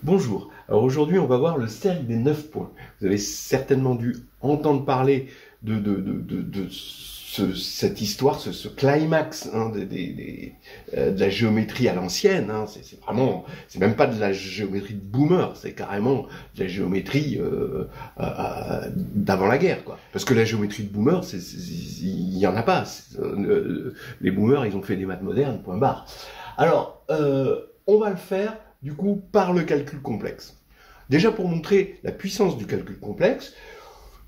Bonjour, alors aujourd'hui on va voir le cercle des 9 points. Vous avez certainement dû entendre parler de cette histoire, ce climax hein, de la géométrie à l'ancienne. Hein. C'est vraiment, c'est même pas de la géométrie de boomer, c'est carrément de la géométrie d'avant la guerre, quoi. Parce que la géométrie de boomer, il y en a pas. Les boomers, ils ont fait des maths modernes, point barre. Alors, on va le faire du coup par le calcul complexe. Déjà pour montrer la puissance du calcul complexe,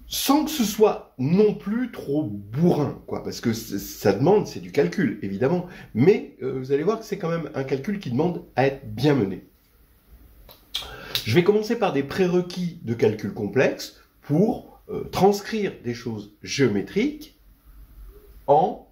sans que ce soit non plus trop bourrin, quoi, parce que ça demande, c'est du calcul, évidemment, mais vous allez voir que c'est quand même un calcul qui demande à être bien mené. Je vais commencer par des prérequis de calcul complexe pour transcrire des choses géométriques en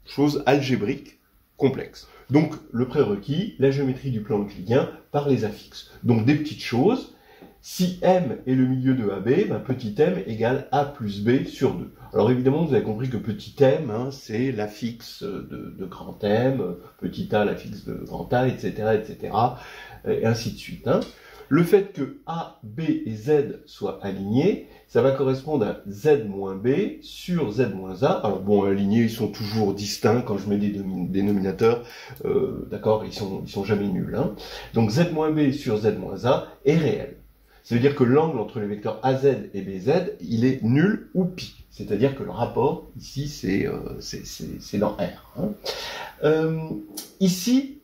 choses algébriques complexes. Donc, le prérequis, la géométrie du plan euclidien par les affixes. Donc, des petites choses. Si M est le milieu de AB, ben, petit m égale A plus B sur 2. Alors, évidemment, vous avez compris que petit m, hein, c'est l'affixe de grand M, petit a, l'affixe de grand A, etc., etc., et ainsi de suite. Hein. Le fait que A, B et Z soient alignés, ça va correspondre à Z moins B sur Z moins A. Alors bon, alignés, ils sont toujours distincts quand je mets des dénominateurs, d'accord, ils sont jamais nuls. Hein. Donc Z moins B sur Z moins A est réel. Ça veut dire que l'angle entre les vecteurs AZ et BZ, il est nul ou pi. C'est-à-dire que le rapport, ici, c'est dans R. Hein. Ici,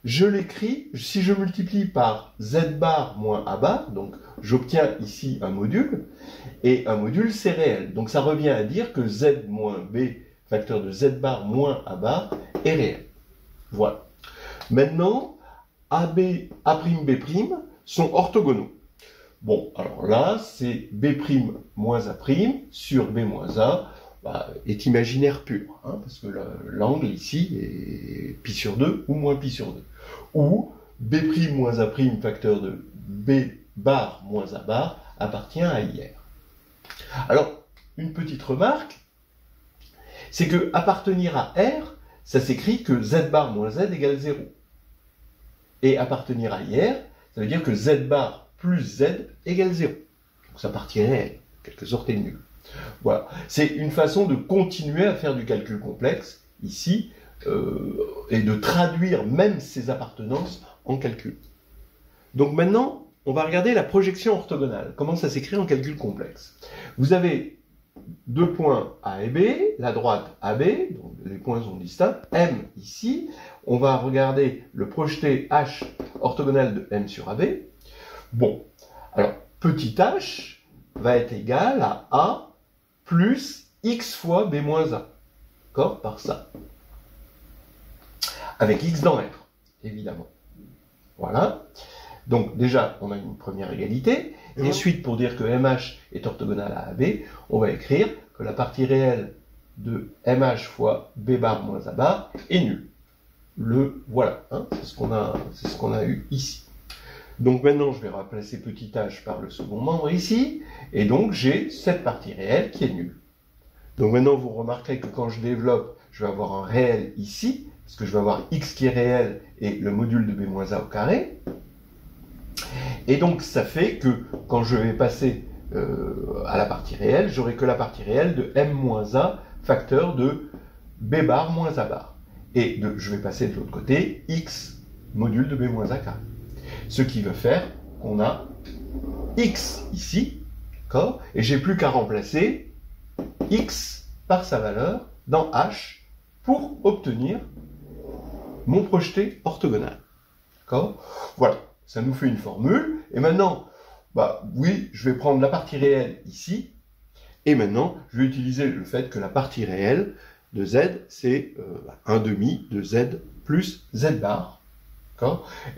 je l'écris, si je multiplie par z bar moins a bar, donc j'obtiens ici un module, et un module c'est réel. Donc ça revient à dire que z moins b, facteur de z bar moins a bar, est réel. Voilà. Maintenant, AB, A'B' sont orthogonaux. Bon, alors là, c'est B' moins A' sur B moins A, est imaginaire pur, hein, parce que l'angle ici est pi sur 2 ou moins pi sur 2. Ou B' moins A' facteur de B bar moins A bar appartient à IR. Alors, une petite remarque, c'est que appartenir à R, ça s'écrit que Z bar moins Z égale 0. Et appartenir à IR, ça veut dire que Z bar plus Z égale 0. Donc sa partie réelle, en quelque sorte, est nulle. Voilà, c'est une façon de continuer à faire du calcul complexe, ici, et de traduire même ces appartenances en calcul. Donc maintenant, on va regarder la projection orthogonale, comment ça s'écrit en calcul complexe. Vous avez deux points A et B, la droite AB, donc les points sont distincts, M ici, on va regarder le projeté H orthogonal de M sur AB. Bon, alors petit h va être égal à A plus x fois B moins A, d'accord, par ça. Avec x dans R, évidemment. Voilà. Donc déjà, on a une première égalité. Et ensuite, pour dire que MH est orthogonal à AB, on va écrire que la partie réelle de MH fois B bar moins A bar est nulle. Le voilà, hein, c'est ce qu'on a eu ici. Donc maintenant, je vais remplacer petit h par le second membre ici, et donc j'ai cette partie réelle qui est nulle. Donc maintenant, vous remarquerez que quand je développe, je vais avoir un réel ici, parce que je vais avoir x qui est réel et le module de b moins a au carré. Et donc ça fait que quand je vais passer à la partie réelle, j'aurai que la partie réelle de m moins a facteur de b bar moins a bar. Et je vais passer de l'autre côté, x module de b moins a carré. Ce qui veut faire qu'on a x ici, d'accord, et j'ai plus qu'à remplacer x par sa valeur dans h pour obtenir mon projeté orthogonal. D'accord ? Voilà, ça nous fait une formule. Et maintenant, oui, je vais prendre la partie réelle ici, et maintenant, je vais utiliser le fait que la partie réelle de z, c'est 1/2 de z plus z bar.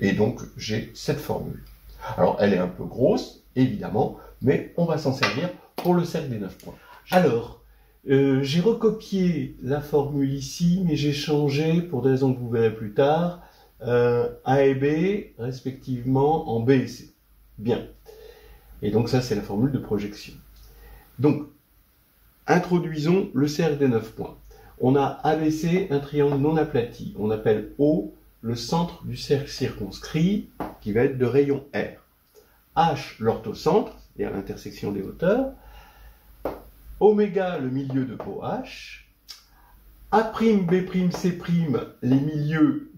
Et donc, j'ai cette formule. Alors, elle est un peu grosse, évidemment, mais on va s'en servir pour le cercle des 9 points. Alors, j'ai recopié la formule ici, mais j'ai changé, pour des raisons que vous verrez plus tard, A et B, respectivement, en B et C. Bien. Et donc, ça, c'est la formule de projection. Donc, introduisons le cercle des 9 points. On a ABC, un triangle non aplati. On appelle O le centre du cercle circonscrit qui va être de rayon R. H, l'orthocentre, c'est-à-dire l'intersection des hauteurs. Oméga, le milieu de OH. A', B', C', les milieux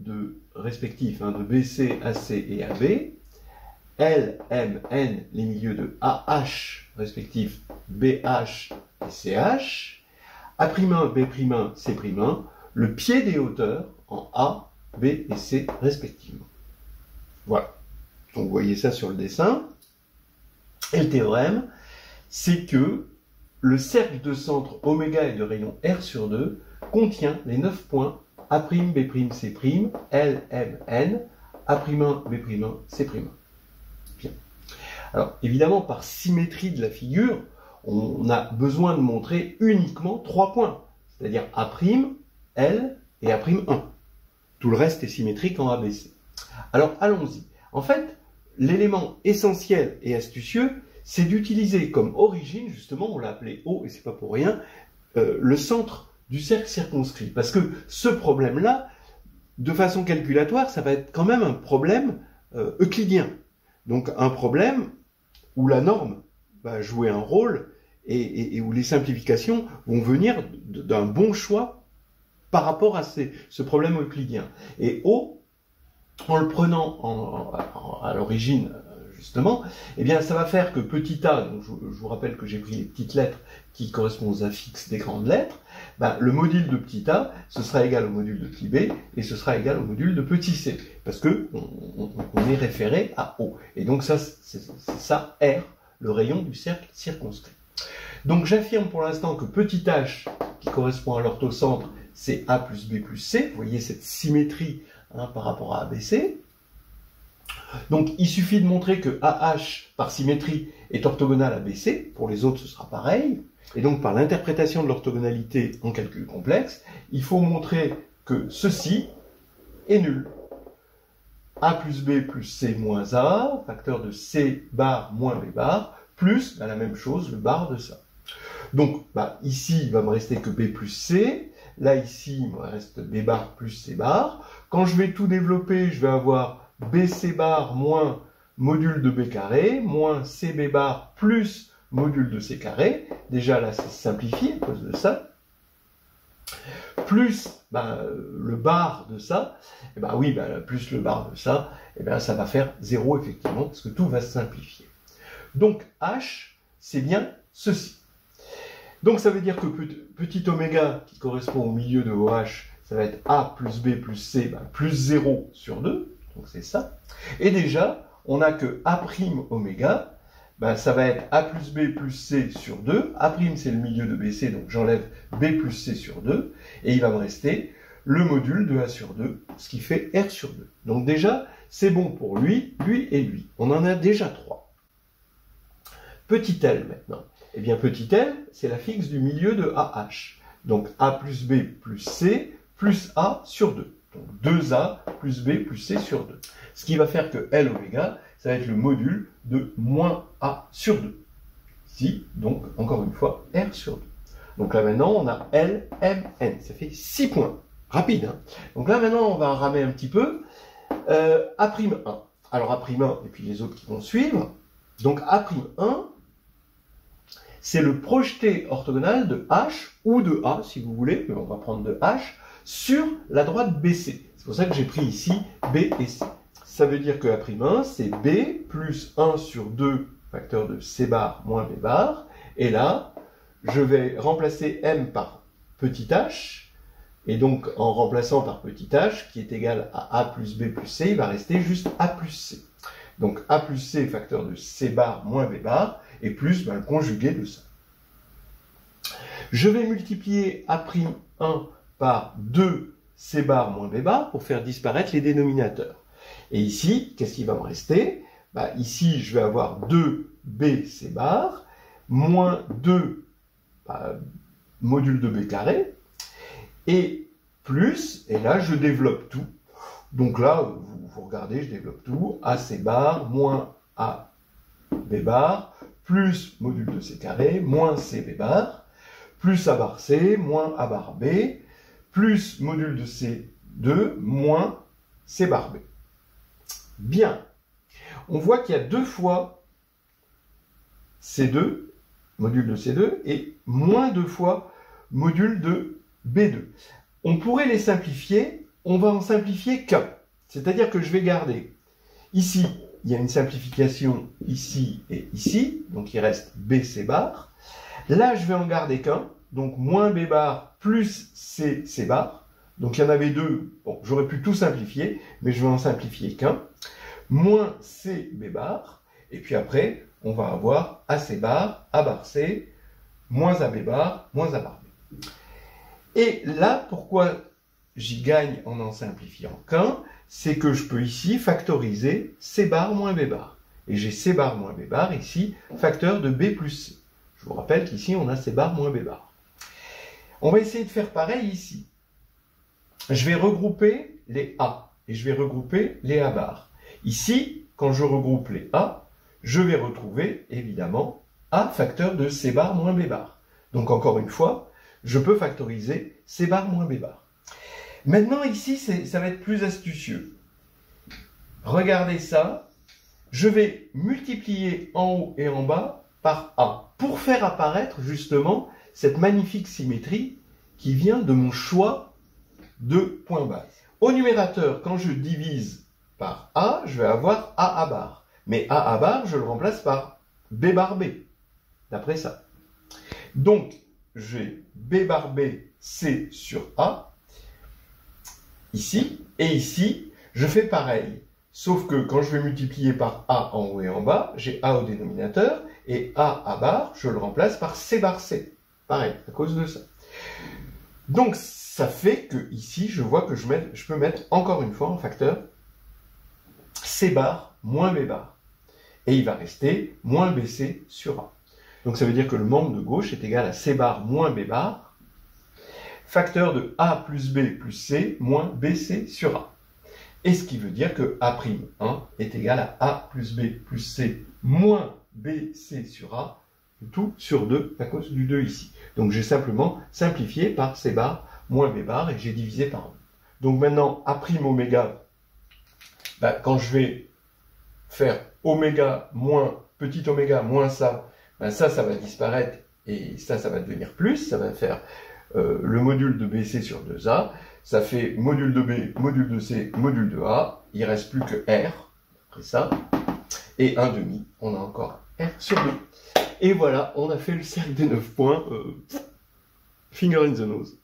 respectifs de BC, AC et AB. L, M, N, les milieux de AH respectifs BH et CH. A'1, B'1, C'1, le pied des hauteurs en A, B et C respectivement. Voilà. Donc vous voyez ça sur le dessin. Et le théorème, c'est que le cercle de centre oméga et de rayon R sur 2 contient les 9 points A', B', C', L, M, N, A'1, B'1, C'. Bien. Alors, évidemment, par symétrie de la figure, on a besoin de montrer uniquement 3 points, c'est-à-dire A', L et A'1. Tout le reste est symétrique en ABC. Alors, allons-y. En fait, l'élément essentiel et astucieux, c'est d'utiliser comme origine, justement, on l'a appelé O, et c'est pas pour rien, le centre du cercle circonscrit. Parce que ce problème-là, de façon calculatoire, ça va être quand même un problème euclidien. Donc un problème où la norme va jouer un rôle et où les simplifications vont venir d'un bon choix par rapport à ce problème euclidien. Et O, en le prenant à l'origine, justement, eh bien, ça va faire que petit a, donc je vous rappelle que j'ai pris les petites lettres qui correspondent aux affixes des grandes lettres, le module de petit a, ce sera égal au module de petit b, et ce sera égal au module de petit c, parce que on est référé à O. Et donc ça, c'est ça, R, le rayon du cercle circonscrit. Donc j'affirme pour l'instant que petit h, qui correspond à l'orthocentre, c'est A plus B plus C. Vous voyez cette symétrie par rapport à ABC. Donc il suffit de montrer que AH, par symétrie, est orthogonal à BC. Pour les autres, ce sera pareil. Et donc par l'interprétation de l'orthogonalité en calcul complexe, il faut montrer que ceci est nul. A plus B plus C moins A, facteur de C bar moins B bar, plus la même chose, le bar de ça. Donc ici, il va me rester que B plus C. Là, ici, il me reste B bar plus C bar. Quand je vais tout développer, je vais avoir BC bar moins module de B carré, moins CB bar plus module de C carré. Déjà, là, c'est simplifié à cause de ça. Plus le bar de ça, et plus le bar de ça, ça va faire 0, effectivement, parce que tout va se simplifier. Donc, H, c'est bien ceci. Donc, ça veut dire que petit oméga, qui correspond au milieu de OH, ça va être A plus B plus C, plus 0 sur 2. Donc, c'est ça. Et déjà, on a que A' oméga, ça va être A plus B plus C sur 2. A', c'est le milieu de BC, donc j'enlève B plus C sur 2. Et il va me rester le module de A sur 2, ce qui fait R sur 2. Donc déjà, c'est bon pour lui, lui et lui. On en a déjà 3. Petit l maintenant. Eh bien, petit l, c'est l'affixe du milieu de AH. Donc A plus B plus C plus A sur 2. Donc 2A plus B plus C sur 2. Ce qui va faire que L oméga, ça va être le module de moins A sur 2. Ici, donc, encore une fois, R sur 2. Donc là, maintenant, on a L, M, N. Ça fait 6 points. Rapide, hein. Donc là, maintenant, on va ramer un petit peu. A'1. Alors, A'1, et puis les autres qui vont suivre. Donc, A'1, c'est le projeté orthogonal de H, ou de A, si vous voulez, mais on va prendre de H, sur la droite BC. C'est pour ça que j'ai pris ici B et C. Ça veut dire que A'1, c'est B plus 1 sur 2, facteur de C bar moins B bar. Et là, je vais remplacer M par petit h. Et donc, en remplaçant par petit h, qui est égal à A plus B plus C, il va rester juste A plus C. Donc, A plus C, facteur de C bar moins B bar, et plus le conjugué de ça. Je vais multiplier A'1 par 2 C bar moins B bar pour faire disparaître les dénominateurs. Et ici, qu'est-ce qui va me rester? Ici, je vais avoir 2B C bar, moins 2 module de B carré, et plus, et là, je développe tout. Donc là, vous regardez, je développe tout, AC bar, moins A B bar, plus module de C carré, moins C B bar, plus A bar C, moins A bar B, plus module de C2, moins C bar B. Bien. On voit qu'il y a 2 fois C2, module de C2, et moins 2 fois module de B2. On pourrait les simplifier, on va en simplifier qu'un. C'est-à-dire que je vais garder ici, il y a une simplification ici et ici, donc il reste BC bar. Là, je vais en garder qu'un, donc moins B bar plus C bar. Donc il y en avait 2, bon, j'aurais pu tout simplifier, mais je vais en simplifier qu'un. Moins C B bar, et puis après, on va avoir AC bar, A bar C, moins AB bar, moins A bar B. Et là, pourquoi j'y gagne en simplifiant qu'un, c'est que je peux ici factoriser C bar moins B bar. Et j'ai C bar moins B bar ici, facteur de B plus C. Je vous rappelle qu'ici, on a C bar moins B bar. On va essayer de faire pareil ici. Je vais regrouper les A et je vais regrouper les A bar. Ici, quand je regroupe les A, je vais retrouver évidemment A facteur de C bar moins B bar. Donc encore une fois, je peux factoriser C bar moins B bar. Maintenant ici, ça va être plus astucieux. Regardez ça, je vais multiplier en haut et en bas par A pour faire apparaître justement cette magnifique symétrie qui vient de mon choix de point base. Au numérateur, quand je divise par A, je vais avoir AA bar. Mais AA bar, je le remplace par B bar B, d'après ça. Donc, j'ai B bar B, C sur A, ici, et ici, je fais pareil. Sauf que quand je vais multiplier par A en haut et en bas, j'ai A au dénominateur, et AA bar, je le remplace par C bar C. Pareil, à cause de ça. Donc, ça fait que ici, je vois que je peux mettre encore une fois un facteur C bar moins B bar. Et il va rester moins BC sur A. Donc ça veut dire que le membre de gauche est égal à C bar moins B bar, facteur de A plus B plus C moins BC sur A. Et ce qui veut dire que A'1 est égal à A plus B plus C moins BC sur A, tout sur 2 à cause du 2 ici. Donc j'ai simplement simplifié par C bar moins B bar et j'ai divisé par 1. Donc maintenant, A' oméga, quand je vais faire oméga moins petit oméga moins ça, ça va disparaître et ça va devenir plus, ça va faire le module de BC sur 2A, ça fait module de B, module de C, module de A, il ne reste plus que R, après ça, et 1 demi, on a encore R sur 2. Et voilà, on a fait le cercle des 9 points, finger in the nose.